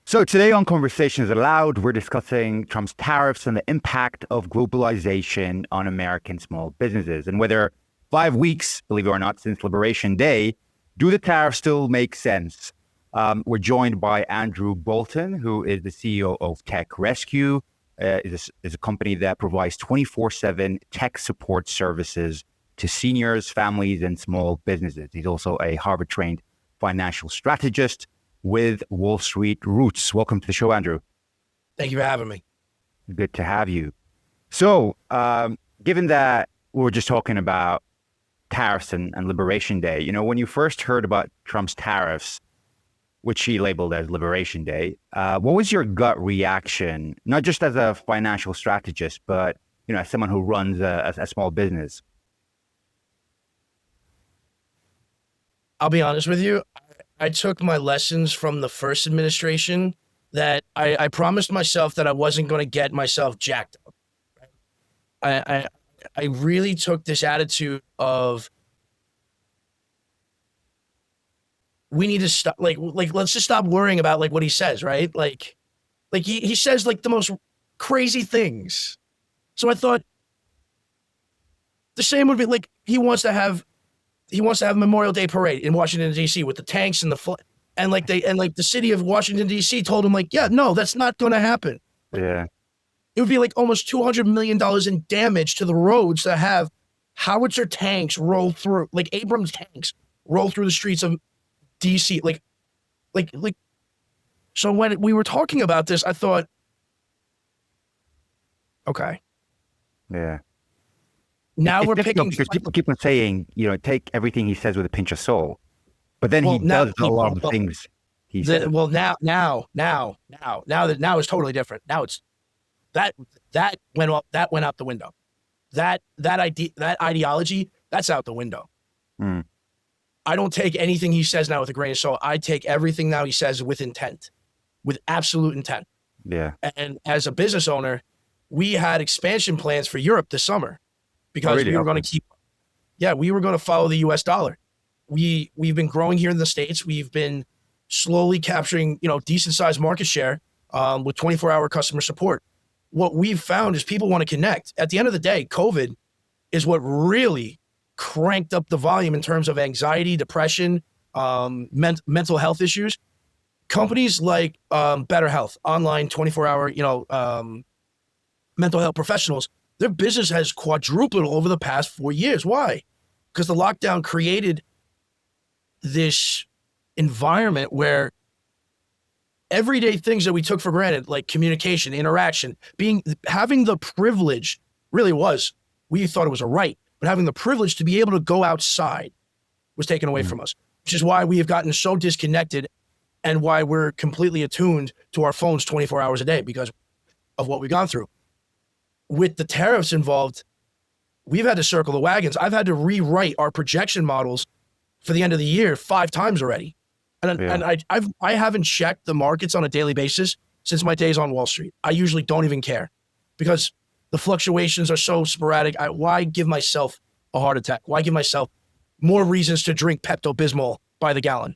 So today on Conversations Aloud, we're discussing Trump's tariffs and the impact of globalization on American small businesses. And whether 5 weeks, believe it or not, since Liberation Day, do the tariffs still make sense? We're joined by Andrew Bolton, who is the CEO of Tech Rescue, is a company that provides 24/7 tech support services to seniors, families, and small businesses. He's also a Harvard-trained financial strategist with Wall Street roots. Welcome to the show, Andrew. Thank you for having me. Good to have you. So, given that we were just talking about tariffs and Liberation Day, when you first heard about Trump's tariffs, which he labeled as Liberation Day, what was your gut reaction, not just as a financial strategist, but as someone who runs a small business? I'll be honest with you. I took my lessons from the first administration that I promised myself that I wasn't going to get myself jacked up. I really took this attitude of we need to stop, like let's just stop worrying about what he says, right? Like he says the most crazy things. So I thought the same would be he wants to have Memorial Day parade in Washington D.C. with the tanks and the city of Washington D.C. told him no, that's not going to happen. Yeah, it would be almost $200 million in damage to the roads to have howitzer tanks roll through, Abrams tanks roll through the streets of D.C. So when we were talking about this, I thought, okay, yeah. Now it's we're picking because people keep on saying, take everything he says with a pinch of salt, but then he does a lot of things he says. Well, now it's totally different. Now it's that went out the window. That ideology, that's out the window. Mm. I don't take anything he says now with a grain of salt. I take everything now he says with intent, with absolute intent. Yeah. And as a business owner, we had expansion plans for Europe this summer. Because we were going to follow the U.S. dollar. We've been growing here in the States. We've been slowly capturing, decent sized market share with 24-hour customer support. What we've found is people want to connect. At the end of the day, COVID is what really cranked up the volume in terms of anxiety, depression, mental health issues. Companies like Better Health, online 24-hour, mental health professionals, their business has quadrupled over the past 4 years. Why? Because the lockdown created this environment where everyday things that we took for granted, like communication, interaction, having the privilege, we thought it was a right, but having the privilege to be able to go outside was taken away from us, which is why we have gotten so disconnected and why we're completely attuned to our phones 24 hours a day because of what we've gone through. With the tariffs involved, we've had to circle the wagons. I've had to rewrite our projection models for the end of the year 5 times already. And I haven't checked the markets on a daily basis since my days on Wall Street. I usually don't even care because the fluctuations are so sporadic. Why give myself a heart attack? Why give myself more reasons to drink Pepto-Bismol by the gallon?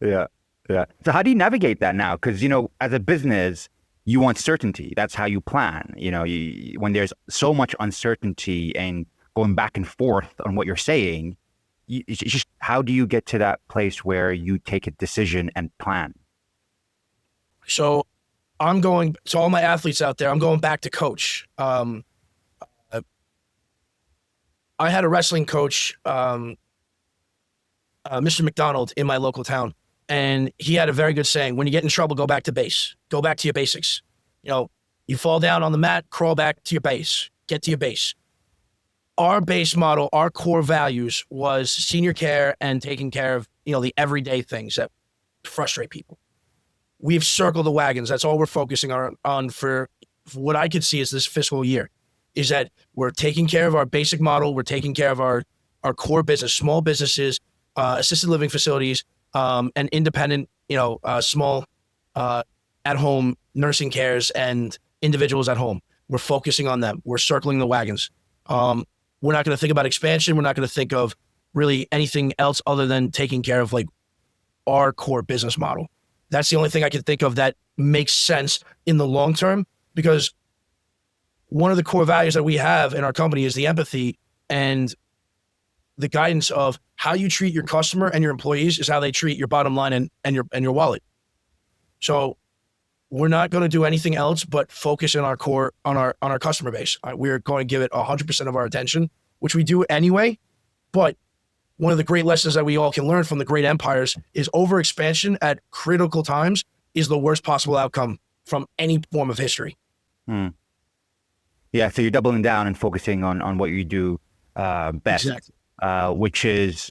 Yeah. So how do you navigate that now? Because, as a business, you want certainty. That's how you plan. When there's so much uncertainty and going back and forth on what you're saying, it's just how do you get to that place where you take a decision and plan? So all my athletes out there, I'm going back to coach. I had a wrestling coach, Mr. McDonald, in my local town. And he had a very good saying, when you get in trouble, go back to base. Go back to your basics. You fall down on the mat, crawl back to your base. Get to your base. Our base model, our core values was senior care and taking care of, the everyday things that frustrate people. We've circled the wagons. That's all we're focusing on for what I could see as this fiscal year, is that we're taking care of our basic model. We're taking care of our core business, small businesses, assisted living facilities, and independent, small at-home nursing cares and individuals at home. We're focusing on them. We're circling the wagons. We're not going to think about expansion. We're not going to think of really anything else other than taking care of our core business model. That's the only thing I can think of that makes sense in the long term, because one of the core values that we have in our company is the empathy and the guidance of how you treat your customer and your employees is how they treat your bottom line and your wallet. So we're not going to do anything else but focus in our core on our customer base. We're going to give it 100% of our attention, which we do anyway. But one of the great lessons that we all can learn from the great empires is overexpansion at critical times is the worst possible outcome from any form of history. Yeah, so you're doubling down and focusing on what you do best, Exactly. Which is,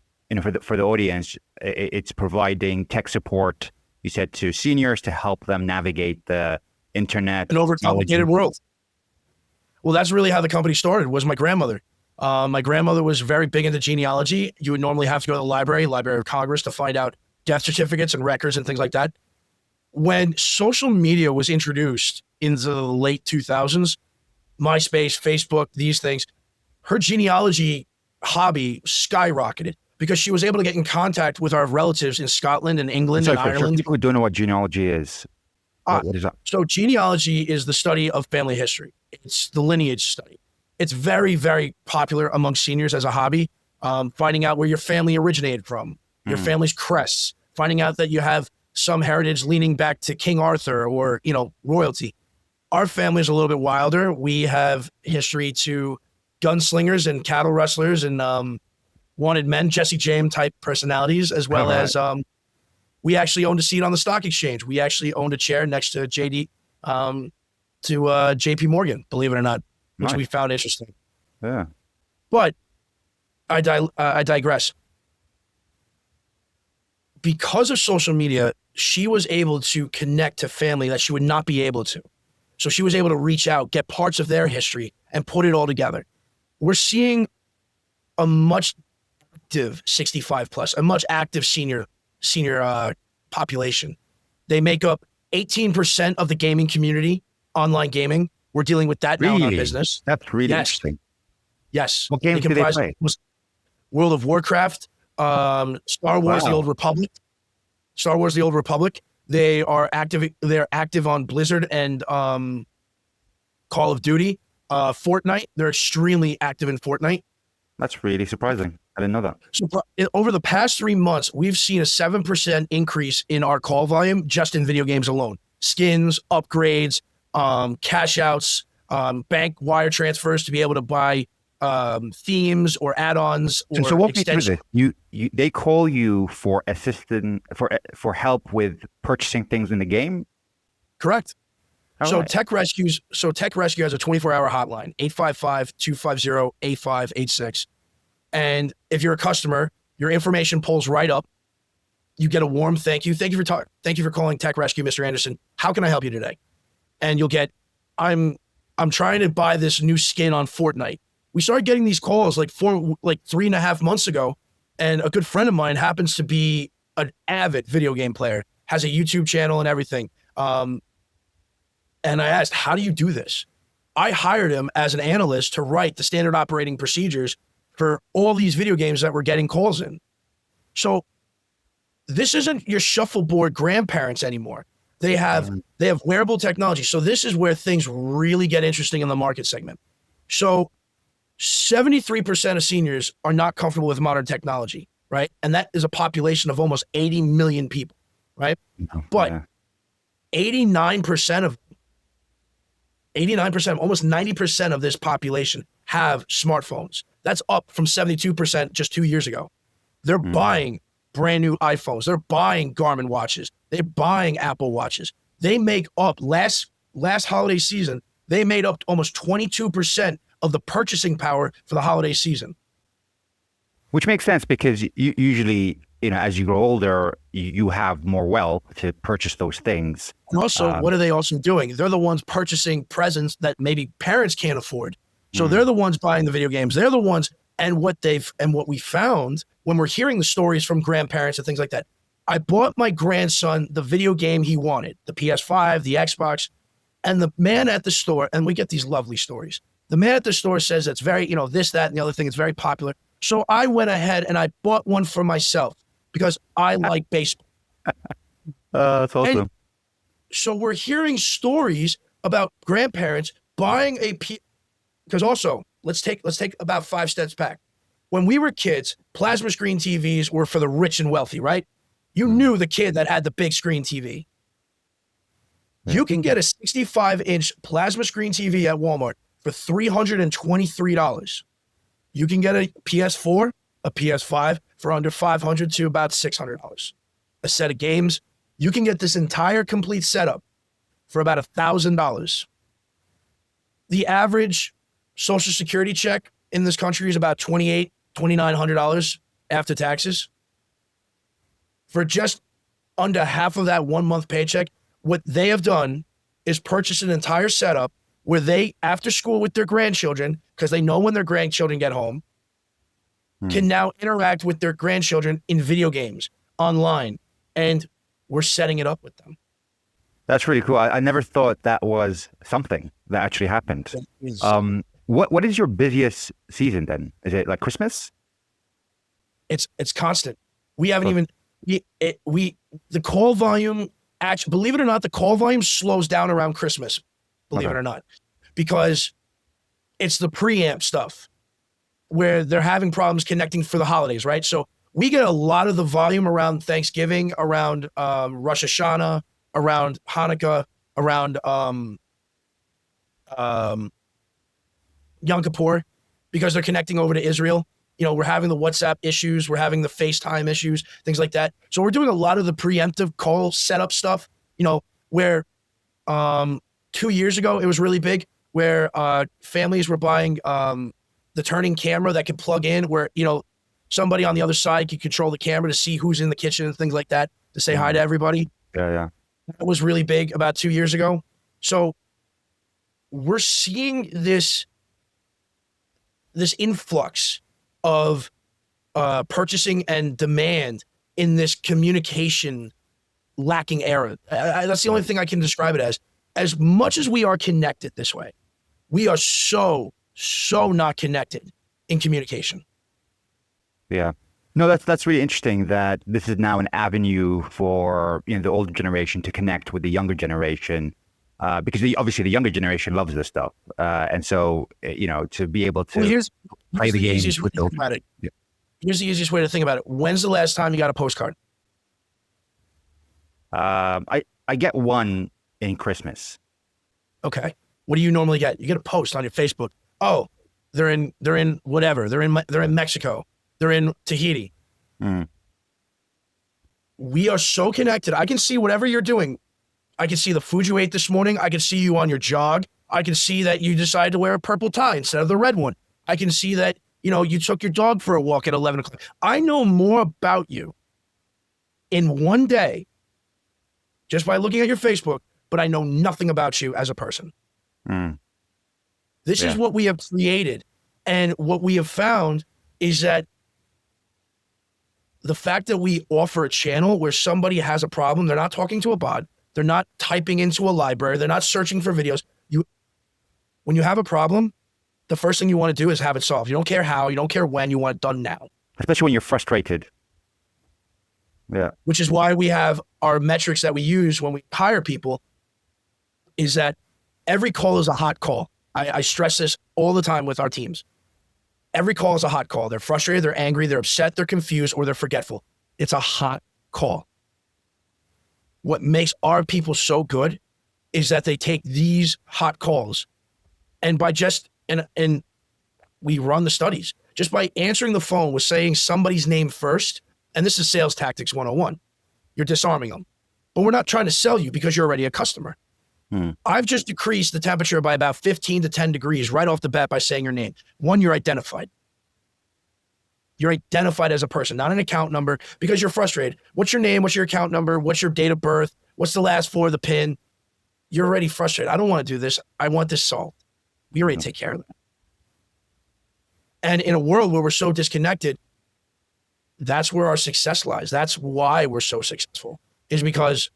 for the audience, it's providing tech support, you said, to seniors to help them navigate the internet. An overcomplicated world. Well, that's really how the company started, was my grandmother. My grandmother was very big into genealogy. You would normally have to go to the Library of Congress, to find out death certificates and records and things like that. When social media was introduced into the late 2000s, MySpace, Facebook, these things, her genealogy hobby skyrocketed because she was able to get in contact with our relatives in Scotland and England and Ireland. For people who don't know what genealogy is, what is that? So genealogy is the study of family history. It's the lineage study. It's very, very popular among seniors as a hobby, finding out where your family originated from, your family's crests, finding out that you have some heritage leaning back to King Arthur or, royalty. Our family is a little bit wilder. We have history to gunslingers and cattle rustlers and wanted men, Jesse James type personalities, as well as we actually owned a seat on the stock exchange. We actually owned a chair next to JP Morgan, believe it or not, which we found interesting. Yeah. But I digress. Because of social media, she was able to connect to family that she would not be able to. So she was able to reach out, get parts of their history, and put it all together. We're seeing a much active 65 plus, a much active senior population. They make up 18% of the gaming community, online gaming. We're dealing with that now in our business. That's really interesting. Yes. What games do they play? World of Warcraft, Star Wars: The Old Republic. Star Wars: The Old Republic. They are active. They're active on Blizzard and Call of Duty. Fortnite. They're extremely active in Fortnite. That's really surprising. I didn't know that. So over the past 3 months, we've seen a 7% increase in our call volume just in video games alone. Skins, upgrades, cash outs, bank wire transfers to be able to buy themes or add-ons or so walk extensions. me through this. They call you for assistance, for help with purchasing things in the game? Correct. All right. Tech Rescue has a 24-hour hotline, 855-250-8586. And if you're a customer, your information pulls right up. You get a warm thank you. Thank you for calling Tech Rescue, Mr. Anderson. How can I help you today? And you'll get, I'm trying to buy this new skin on Fortnite. We started getting these calls like 3.5 months ago. And a good friend of mine happens to be an avid video game player, has a YouTube channel and everything. And I asked, how do you do this? I hired him as an analyst to write the standard operating procedures for all these video games that we're getting calls in. So this isn't your shuffleboard grandparents anymore. They have wearable technology. So this is where things really get interesting in the market segment. So 73% of seniors are not comfortable with modern technology, right? And that is a population of almost 80 million people, right? But 89%, almost 90% of this population have smartphones. That's up from 72% just 2 years ago. They're buying brand new iPhones. They're buying Garmin watches. They're buying Apple watches. They make up last holiday season. They made up almost 22% of the purchasing power for the holiday season. Which makes sense because you usually, as you grow older, you have more wealth to purchase those things. And also, what are they also doing? They're the ones purchasing presents that maybe parents can't afford. So they're the ones buying the video games. They're the ones, and what we found when we're hearing the stories from grandparents and things like that. I bought my grandson the video game he wanted, the PS5, the Xbox, and the man at the store, and we get these lovely stories. The man at the store says it's very, this, that, and the other thing. It's very popular. So I went ahead and I bought one for myself because I like baseball. That's awesome. And so we're hearing stories about grandparents buying because also let's take about 5 steps back. When we were kids, plasma screen TVs were for the rich and wealthy, right? You knew the kid that had the big screen TV. You can get a 65-inch plasma screen TV at Walmart for $323. You can get a PS4, a PS5 for under $500 to about $600. A set of games. You can get this entire complete setup for about $1,000. The average Social Security check in this country is about $2,800, $2,900 after taxes. For just under half of that 1 month paycheck, what they have done is purchase an entire setup where they, after school with their grandchildren, because they know when their grandchildren get home, can now interact with their grandchildren in video games, online, and we're setting it up with them. That's really cool. I never thought that was something that actually happened. What is your busiest season then? Is it like Christmas? It's constant. We haven't even the call volume. Actually, believe it or not, the call volume slows down around Christmas. Believe it or not, because it's the preamp stuff where they're having problems connecting for the holidays, right? So we get a lot of the volume around Thanksgiving, around Rosh Hashanah, around Hanukkah, around Yom Kippur, because they're connecting over to Israel. You know, we're having the WhatsApp issues, we're having the FaceTime issues, things like that. So we're doing a lot of the preemptive call setup stuff, you know, where 2 years ago, it was really big, where families were buying the turning camera that could plug in, where, you know, somebody on the other side could control the camera to see who's in the kitchen and things like that, to say hi to everybody. Yeah. That was really big about 2 years ago. So we're seeing this influx of purchasing and demand in this communication lacking era. That's the only thing I can describe it as. As much as we are connected this way, we are so not connected in communication. Yeah. No, that's really interesting that this is now an avenue for, you know, the older generation to connect with the younger generation, because obviously the younger generation loves this stuff, and so, you know, to be able to play the games with the about it. Yeah. Here's the easiest way to think about it. When's the last time you got a postcard? I get one in Christmas. Okay. What do you normally get? You get a post on your Facebook. Oh, they're in whatever. They're in Mexico. They're in Tahiti. We are so connected. I can see whatever you're doing. I can see the food you ate this morning. I can see you on your jog. I can see that you decided to wear a purple tie instead of the red one. I can see that, you know, you took your dog for a walk at 11 o'clock. I know more about you in one day just by looking at your Facebook, but I know nothing about you as a person. This is what we have created. And what we have found is that the fact that we offer a channel where somebody has a problem, they're not talking to a bot, they're not typing into a library, they're not searching for videos. When you have a problem, the first thing you want to do is have it solved. You don't care how, you don't care when, you want it done now. Especially when you're frustrated. Yeah. Which is why we have our metrics that we use when we hire people, is that every call is a hot call. I stress this all the time with our teams. Every call is a hot call. They're frustrated, they're angry, they're upset, they're confused, or they're forgetful. It's a hot call. What makes our people so good is that they take these hot calls and by just, and we run the studies, just by answering the phone with saying somebody's name first, and this is sales tactics 101, you're disarming them. But we're not trying to sell you because you're already a customer. I've just decreased the temperature by about 15 to 10 degrees right off the bat by saying your name. One, you're identified. You're identified as a person, not an account number, because you're frustrated. What's your name? What's your account number? What's your date of birth? What's the last four of the PIN? You're already frustrated. I don't want to do this. I want this solved. We already take care of that. And in a world where we're so disconnected, that's where our success lies. That's why we're so successful, is because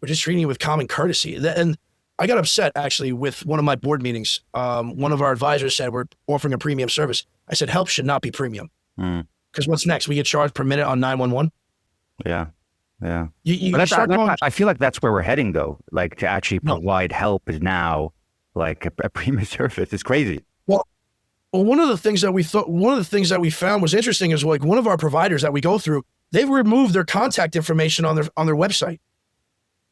we're just treating you with common courtesy. And I got upset actually with one of my board meetings. One of our advisors said we're offering a premium service. I said, help should not be premium. Because what's next? We get charged per minute on 911. Yeah. Yeah. But You start going, I feel like that's where we're heading, though. Like to actually no. provide help is now like a prima surface. It's crazy. Well, one of the things that we found was interesting is like one of our providers that we go through, they've removed their contact information on their website.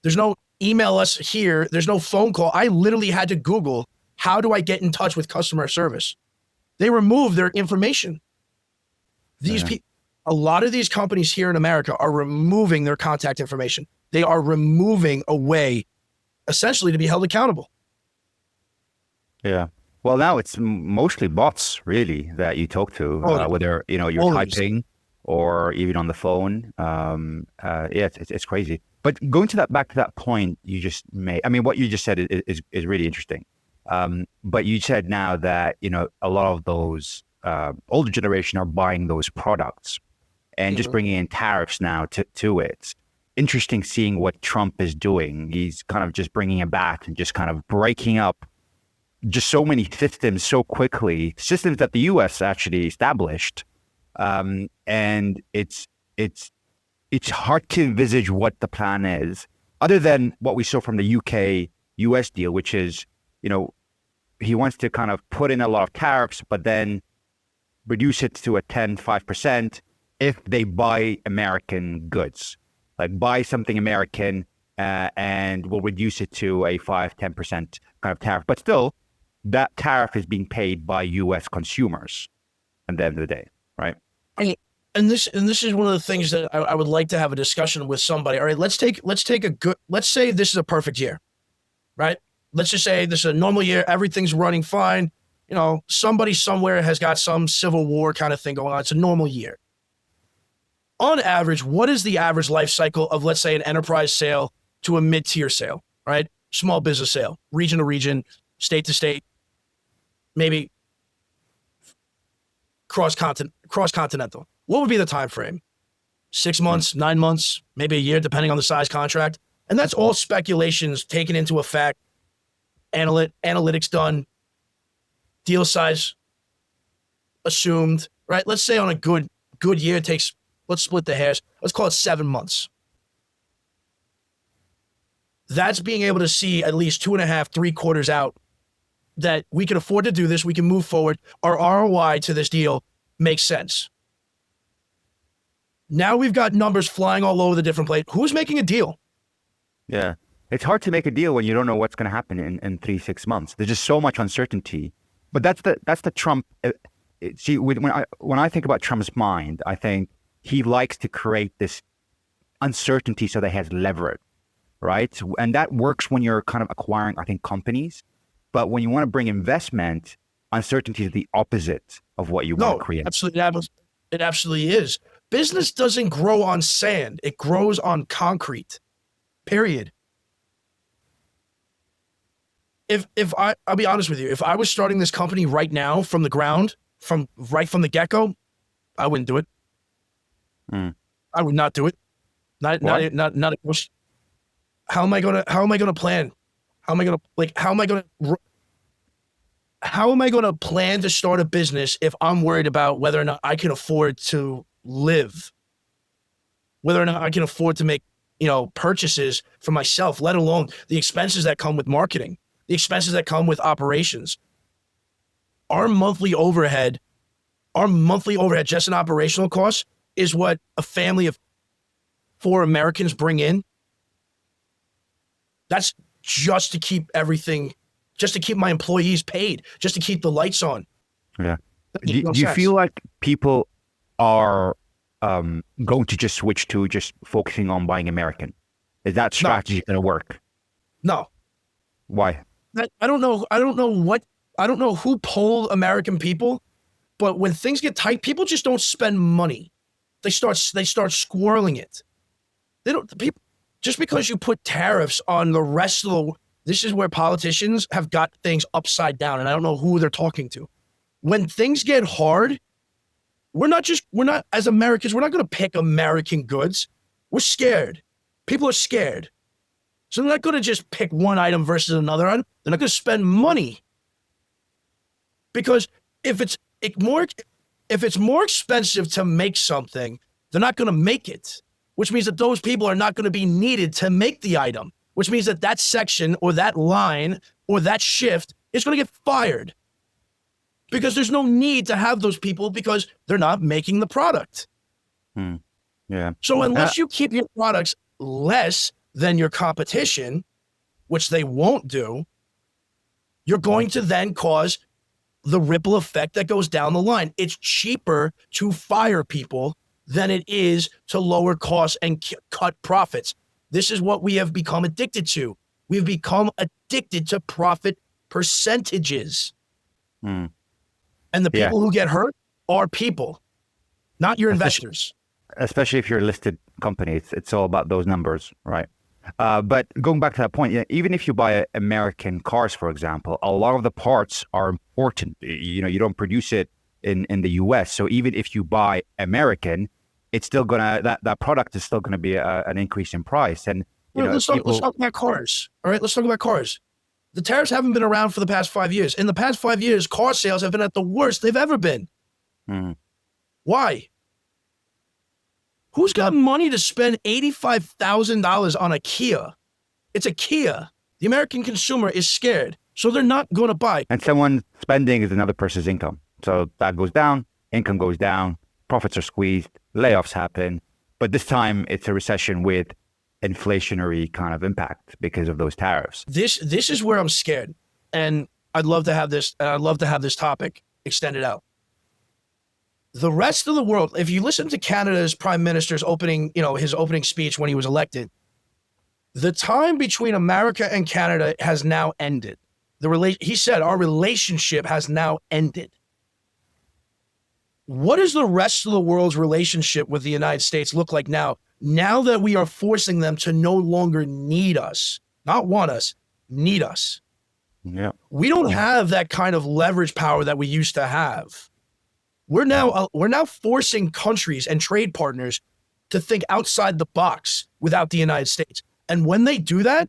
There's no email us here. There's no phone call. I literally had to Google, how do I get in touch with customer service? They removed their information. A lot of these companies here in America are removing their contact information. They are removing a way, essentially, to be held accountable. Yeah. Well, now it's mostly bots, really, that you talk to, whether you're typing or even on the phone. Yeah, it's crazy. But going back to that point you just made, I mean, what you just said is really interesting. But you said now that a lot of those older generation are buying those products and just bringing in tariffs now to it. Interesting seeing what Trump is doing. He's kind of just bringing it back and just kind of breaking up just so many systems so quickly, systems that the U.S. actually established. And it's hard to envisage what the plan is, other than what we saw from the UK-US deal, which is, he wants to kind of put in a lot of tariffs, but then reduce it to a 5% if they buy American goods, like buy something American, and we'll reduce it to a 5-10% kind of tariff. But still, that tariff is being paid by U.S. consumers at the end of the day, right? And this is one of the things that I would like to have a discussion with somebody. All right, let's say this is a perfect year, right? Let's just say this is a normal year. Everything's running fine. Somebody somewhere has got some civil war kind of thing going on. It's a normal year. On average, what is the average life cycle of, let's say, an enterprise sale to a mid-tier sale, right? Small business sale, region to region, state to state, maybe cross-continental. What would be the time frame? 6 months, 9 months, maybe a year, depending on the size contract. And that's all speculations taken into effect, analytics done, deal size assumed, right? Let's say on a good year, it takes, let's split the hairs, let's call it 7 months. That's being able to see at least 2.5, 3 quarters out that we can afford to do this, we can move forward, our ROI to this deal makes sense. Now we've got numbers flying all over the different place. Who's making a deal? Yeah. It's hard to make a deal when you don't know what's going to happen in 3-6 months. There's just so much uncertainty. But that's the Trump. See, when I think about Trump's mind, I think he likes to create this uncertainty so that he has leverage, right? And that works when you're kind of acquiring, I think, companies. But when you want to bring investment, uncertainty is the opposite of what you want to create. Absolutely, it absolutely is. Business doesn't grow on sand. It grows on concrete, period. I'll be honest with you, if I was starting this company right now from the ground, from the get-go, I wouldn't do it. I would not do it. Not a question. How am I gonna plan? How am I gonna plan to start a business if I'm worried about whether or not I can afford to live, whether or not I can afford to make, purchases for myself, let alone the expenses that come with marketing, the expenses that come with operations. Our monthly overhead just in operational costs is what a family of 4 Americans bring in. That's just to keep everything, just to keep my employees paid, just to keep the lights on. Yeah. Do you feel like people are going to just switch to just focusing on buying American? Is that strategy going to work? No. Why? I don't know who polled American people, but when things get tight, people just don't spend money. They start squirreling it. Just because you put tariffs on the rest of the, this is where politicians have got things upside down, and I don't know who they're talking to. When things get hard, we're not as Americans, we're not going to pick American goods. We're scared. People are scared. So they're not going to just pick one item versus another item. They're not going to spend money. Because if it's more expensive to make something, they're not going to make it. which means that those people are not going to be needed to make the item, which means that that section or that line or that shift is going to get fired because there's no need to have those people because they're not making the product. Yeah. So unless you keep your products less than your competition, which they won't do, you're going to then cause the ripple effect that goes down the line. It's cheaper to fire people than it is to lower costs and cut profits. This is what we have become addicted to. We've become addicted to profit percentages. And the people who get hurt are people, not your investors. Especially if you're a listed company, it's all about those numbers, right? But going back to that point, even if you buy American cars, for example, a lot of the parts are important. You don't produce it in the US. So even if you buy American, it's still that product is still gonna be an increase in price. And let's talk about cars. All right, let's talk about cars. The tariffs haven't been around for the past 5 years. In the past 5 years, car sales have been at the worst they've ever been. Why? Who's got money to spend $85,000 on a Kia? It's a Kia. The American consumer is scared, so they're not going to buy. And someone spending is another person's income. So that goes down, income goes down, profits are squeezed, layoffs happen. But this time it's a recession with inflationary kind of impact because of those tariffs. This is where I'm scared. And I'd love to have this topic extended out. The rest of the world, if you listen to Canada's prime minister's his opening speech when he was elected, the time between America and Canada has now ended. He said our relationship has now ended. What does the rest of the world's relationship with the United States look like now? Now that we are forcing them to no longer need us, not want us, need us. Yeah. We don't have that kind of leverage power that we used to have. We're now forcing countries and trade partners to think outside the box without the United States. And when they do that,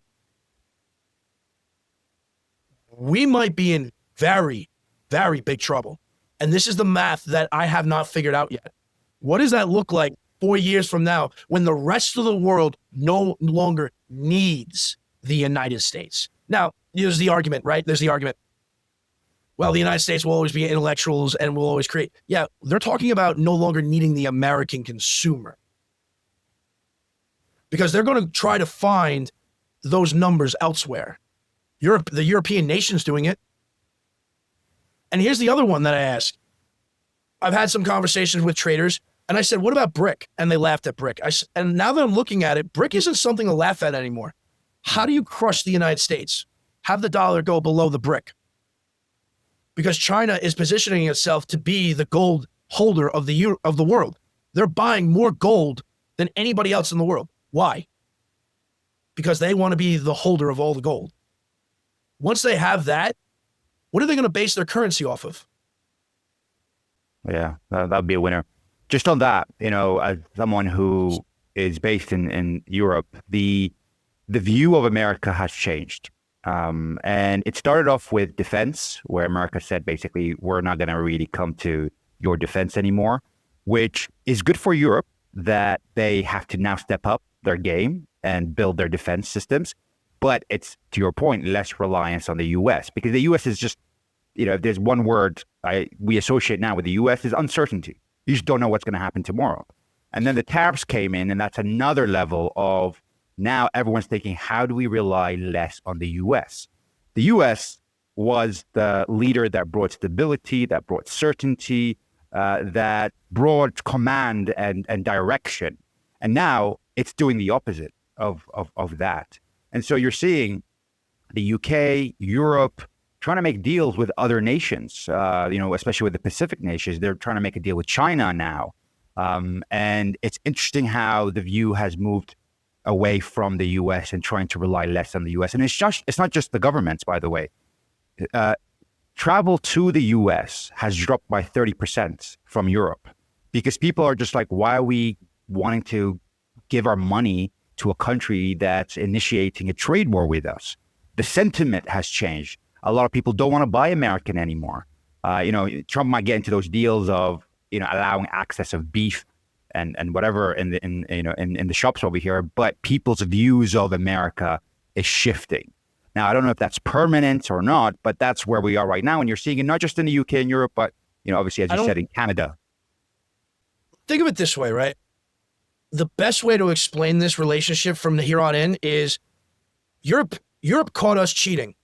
we might be in very, very big trouble. And this is the math that I have not figured out yet. What does that look like 4 years from now when the rest of the world no longer needs the United States? Now, there's the argument, right? There's the argument. Well, the United States will always be intellectuals and will always create. Yeah, they're talking about no longer needing the American consumer because they're going to try to find those numbers elsewhere. The European nation's doing it. And here's the other one that I ask. I've had some conversations with traders and I said, what about BRIC? And they laughed at BRIC. And now that I'm looking at it, BRIC isn't something to laugh at anymore. How do you crush the United States? Have the dollar go below the BRIC? Because China is positioning itself to be the gold holder of the world. They're buying more gold than anybody else in the world. Why? Because they want to be the holder of all the gold. Once they have that, what are they going to base their currency off of? Yeah, that'd be a winner. Just on that, as someone who is based in Europe, the view of America has changed. And it started off with defense, where America said, basically, we're not going to really come to your defense anymore, which is good for Europe that they have to now step up their game and build their defense systems. But it's, to your point, less reliance on the U.S. because the U.S. is just, if there's one word we associate now with the U.S. is uncertainty. You just don't know what's going to happen tomorrow. And then the tariffs came in, and that's another level of now everyone's thinking, how do we rely less on the U.S.? The U.S. was the leader that brought stability, that brought certainty, that brought command and direction. And now it's doing the opposite of that. And so you're seeing the UK, Europe, trying to make deals with other nations, especially with the Pacific nations. They're trying to make a deal with China now. And it's interesting how the view has moved away from the U.S. and trying to rely less on the U.S. And it's not just the governments, by the way. Travel to the U.S. has dropped by 30% from Europe because people are just like, why are we wanting to give our money to a country that's initiating a trade war with us? The sentiment has changed. A lot of people don't want to buy American anymore. Trump might get into those deals of, allowing access of beef and whatever in the shops over here, but people's views of America is shifting. Now, I don't know if that's permanent or not, but that's where we are right now. And you're seeing it not just in the UK and Europe, but, obviously, as you said, in Canada. Think of it this way, right? The best way to explain this relationship from here on in is Europe caught us cheating.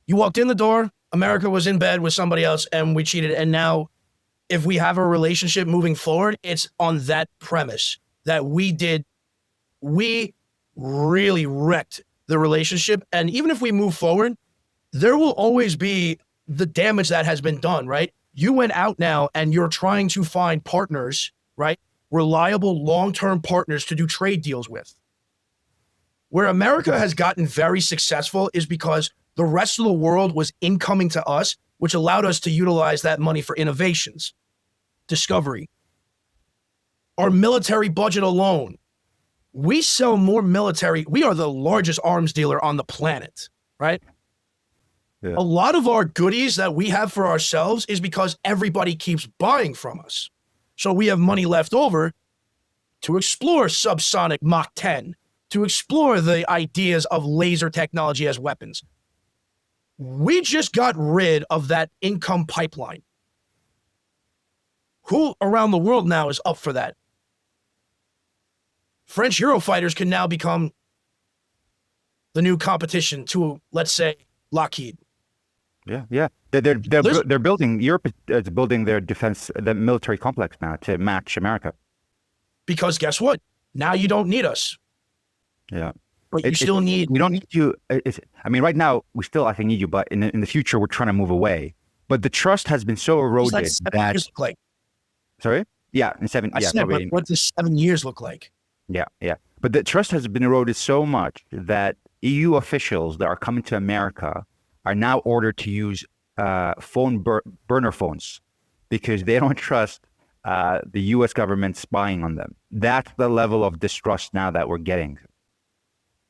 You walked in the door, America was in bed with somebody else, and we cheated. And now, if we have a relationship moving forward, it's on that premise that we really wrecked the relationship. And even if we move forward, there will always be the damage that has been done, right? You went out now and you're trying to find partners, right? Reliable long-term partners to do trade deals with. Where America has gotten very successful is because the rest of the world was incoming to us, which allowed us to utilize that money for innovations, discovery. Our military budget alone, we sell more military. We are the largest arms dealer on the planet, right? Yeah. A lot of our goodies that we have for ourselves is because everybody keeps buying from us. So we have money left over to explore subsonic Mach 10, to explore the ideas of laser technology as weapons. We just got rid of that income pipeline. Who around the world now is up for that? French Eurofighters can now become the new competition to, let's say, Lockheed. Yeah. They're building. Europe is building their defense, the military complex now to match America. Because guess what? Now you don't need us. Yeah, but you still need. We don't need you. Right now we still, I think, need you, but in the future we're trying to move away. But the trust has been so eroded that. Years look like? Sorry. Yeah, in 7. I said, what does 7 years look like? Yeah. But the trust has been eroded so much that EU officials that are coming to America are now ordered to use burner phones because they don't trust the U.S. government spying on them. That's the level of distrust now that we're getting.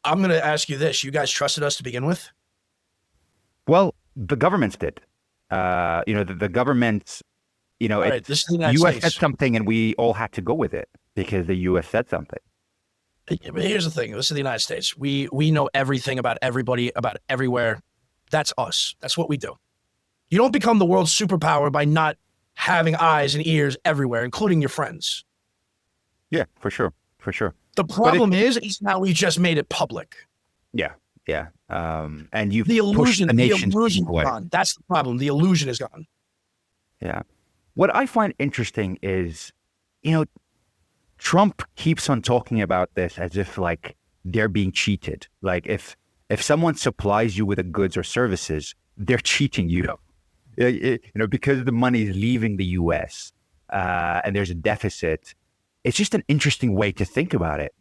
I'm going to ask you this. You guys trusted us to begin with? Well, the governments did. The governments, right, this is the United U.S. States. said something and we all had to go with it because the U.S. said something. But here's the thing. This is the United States. We know everything about everybody, about everywhere. That's us. That's what we do. You don't become the world's superpower by not having eyes and ears everywhere, including your friends. Yeah, for sure. The problem is now we just made it public. Yeah. And you've the illusion, pushed the nation's away. Gone. That's the problem. The illusion is gone. Yeah. What I find interesting is, Trump keeps on talking about this as if like they're being cheated. Like if someone supplies you with the goods or services, they're cheating you. Because the money is leaving the U.S. And there's a deficit. It's just an interesting way to think about it.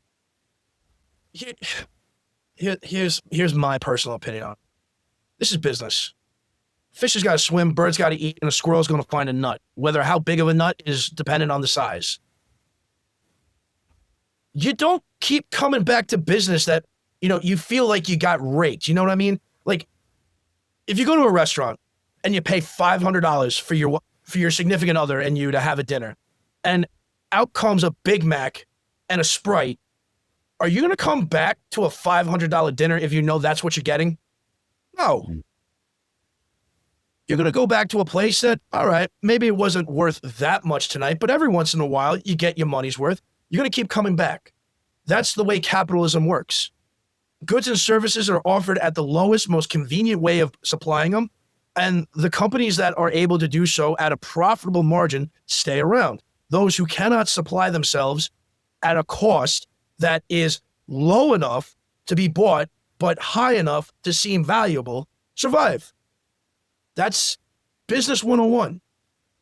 Here's my personal opinion on it. This is business. Fish has got to swim, birds got to eat, and a squirrel's going to find a nut. Whether how big of a nut is dependent on the size. You don't keep coming back to business that, you feel like you got raked. You know what I mean? Like, if you go to a restaurant and you pay $500 for your significant other and you to have a dinner, and out comes a Big Mac and a Sprite, are you going to come back to a $500 dinner if you know that's what you're getting? No. You're going to go back to a place that, all right, maybe it wasn't worth that much tonight, but every once in a while you get your money's worth. You're going to keep coming back. That's the way capitalism works. Goods and services are offered at the lowest, most convenient way of supplying them, and the companies that are able to do so at a profitable margin stay around. Those who cannot supply themselves at a cost that is low enough to be bought, but high enough to seem valuable, survive. That's business 101.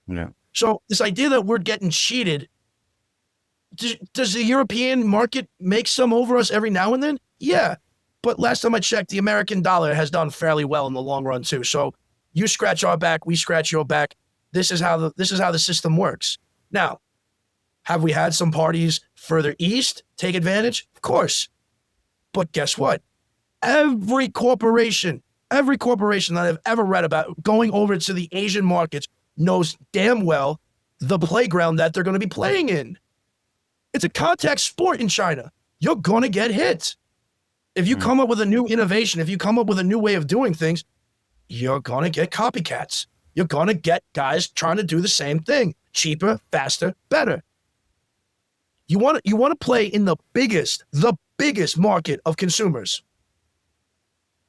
Yeah. So this idea that we're getting cheated, does the European market make some over us every now and then? Yeah. But last time I checked, the American dollar has done fairly well in the long run too. So you scratch our back, we scratch your back. This is how the system works. Now, have we had some parties further east take advantage? Of course. But guess what? Every corporation that I've ever read about going over to the Asian markets knows damn well the playground that they're going to be playing in. It's a contact sport in China. You're going to get hit. If you come up with a new innovation, if you come up with a new way of doing things, you're going to get copycats. You're going to get guys trying to do the same thing. Cheaper, faster, better. You want to play in the biggest market of consumers.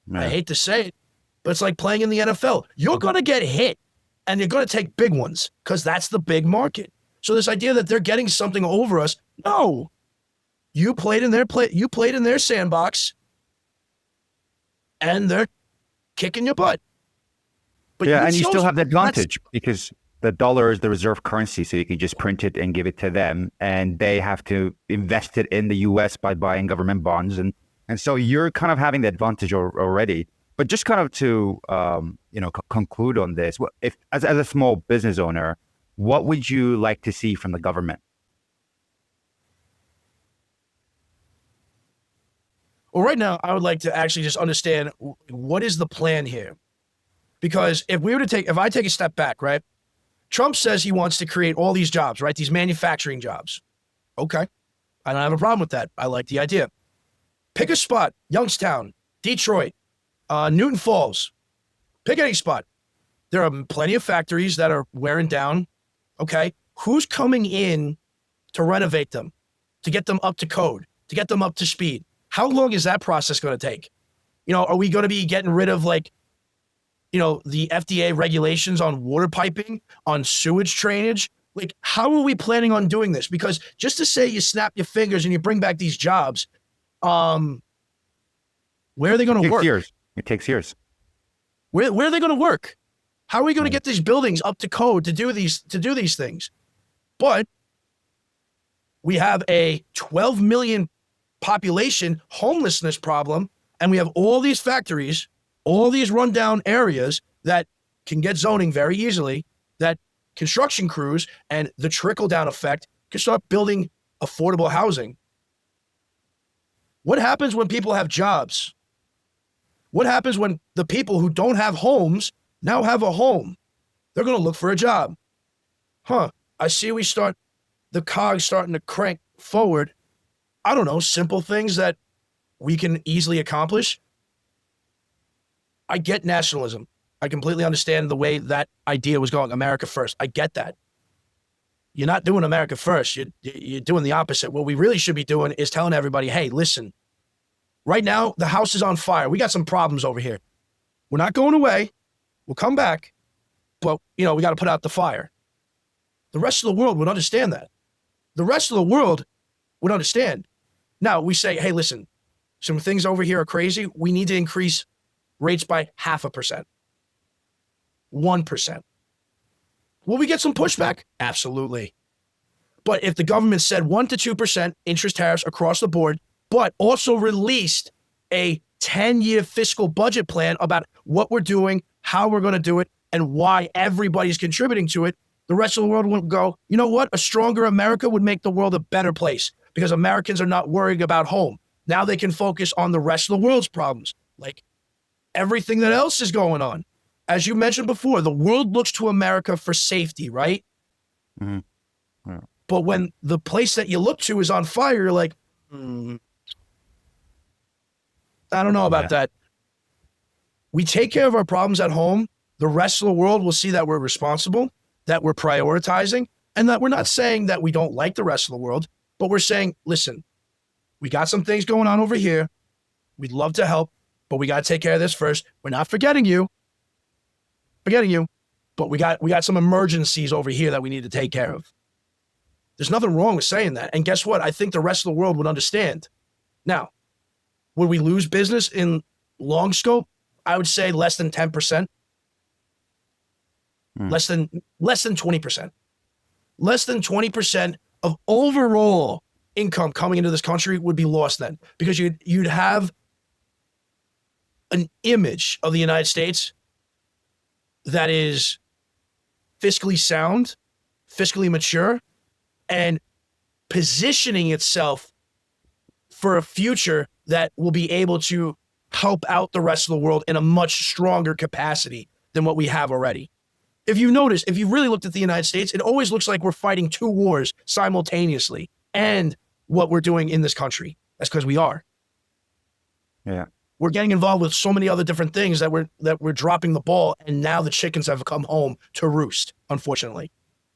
Yeah. I hate to say it, but it's like playing in the NFL. You're going to get hit, and you're going to take big ones because that's the big market. So this idea that they're getting something over us, no. You played in their sandbox, and they're kicking your butt. But yeah, and you still have the advantage because the dollar is the reserve currency, so you can just print it and give it to them, and they have to invest it in the U.S. by buying government bonds, and so you're kind of having the advantage already. But just kind of to conclude on this, if as a small business owner, what would you like to see from the government? Well, right now, I would like to actually just understand what is the plan here. Because if I take a step back, right? Trump says he wants to create all these jobs, right? These manufacturing jobs. Okay. I don't have a problem with that. I like the idea. Pick a spot, Youngstown, Detroit, Newton Falls. Pick any spot. There are plenty of factories that are wearing down. Okay. Who's coming in to renovate them, to get them up to code, to get them up to speed? How long is that process going to take? Are we going to be getting rid of the FDA regulations on water piping, on sewage drainage? Like, how are we planning on doing this? Because just to say you snap your fingers and you bring back these jobs, where are they going to work? It takes years. Where are they going to work? How are we going to get these buildings up to code to do these things? But we have a 12 million population homelessness problem, and we have all these factories, all these rundown areas that can get zoning very easily, that construction crews and the trickle-down effect can start building affordable housing. What happens when people have jobs? What happens when the people who don't have homes now have a home? They're going to look for a job. I see the cogs starting to crank forward. I don't know, simple things that we can easily accomplish. I get nationalism. I completely understand the way that idea was going, America first. I get that. You're not doing America first. You're doing the opposite. What we really should be doing is telling everybody, hey, listen, right now, the house is on fire. We got some problems over here. We're not going away. We'll come back, but, we got to put out the fire. The rest of the world would understand that. The rest of the world would understand. Now, we say, hey, listen, some things over here are crazy. We need to increase rates by 0.5%. 1%. Will we get some pushback? Absolutely. But if the government said 1 to 2% interest tariffs across the board, but also released a 10-year fiscal budget plan about what we're doing, how we're going to do it, and why everybody's contributing to it, the rest of the world would go, you know what? A stronger America would make the world a better place because Americans are not worrying about home. Now they can focus on the rest of the world's problems, like everything that else is going on. As you mentioned before, the world looks to America for safety, right? Mm-hmm. Yeah. But when the place that you look to is on fire, you're like, I don't know about that. We take care of our problems at home. The rest of the world will see that we're responsible, that we're prioritizing, and that we're not saying that we don't like the rest of the world, but we're saying, listen, we got some things going on over here. We'd love to help, but we got to take care of this first. We're not forgetting you, but we got some emergencies over here that we need to take care of. There's nothing wrong with saying that. And guess what? I think the rest of the world would understand. Now, would we lose business in long scope? I would say less than 10%. Less than 20%. Less than 20% of overall income coming into this country would be lost then, because you'd have an image of the United States that is fiscally sound, fiscally mature, and positioning itself for a future that will be able to help out the rest of the world in a much stronger capacity than what we have already. If you notice, if you really looked at the United States, it always looks like we're fighting two wars simultaneously. And what we're doing in this country, that's because we are. Yeah. We're getting involved with so many other different things that we're dropping the ball, and now the chickens have come home to roost, unfortunately.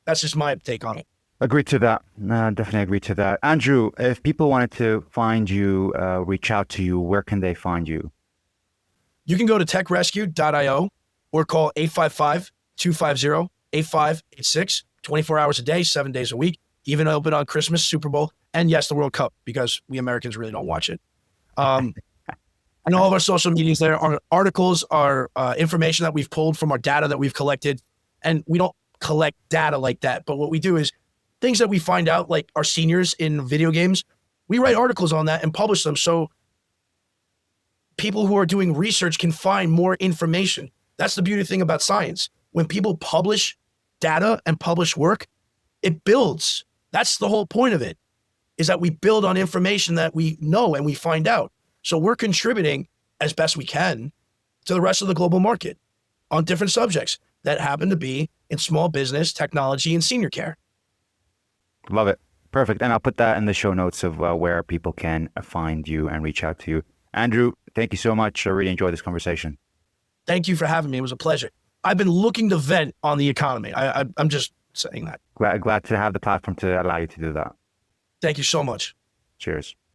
That's just my take on it. Agree to that. Definitely agree to that. Andrew, if people wanted to find you, reach out to you, where can they find you? You can go to techrescue.io or call 855-250-8586, 24 hours a day, 7 days a week, even open on Christmas, Super Bowl, and yes, the World Cup, because we Americans really don't watch it. And all of our social medias there are articles, are information that we've pulled from our data that we've collected. And we don't collect data like that. But what we do is things that we find out, like our seniors in video games, we write articles on that and publish them. So people who are doing research can find more information. That's the beauty thing about science. When people publish data and publish work, it builds. That's the whole point of it, is that we build on information that we know and we find out. So we're contributing as best we can to the rest of the global market on different subjects that happen to be in small business, technology, and senior care. Love it. Perfect. And I'll put that in the show notes of where people can find you and reach out to you. Andrew, thank you so much. I really enjoyed this conversation. Thank you for having me. It was a pleasure. I've been looking to vent on the economy. I'm just saying that. Glad to have the platform to allow you to do that. Thank you so much. Cheers.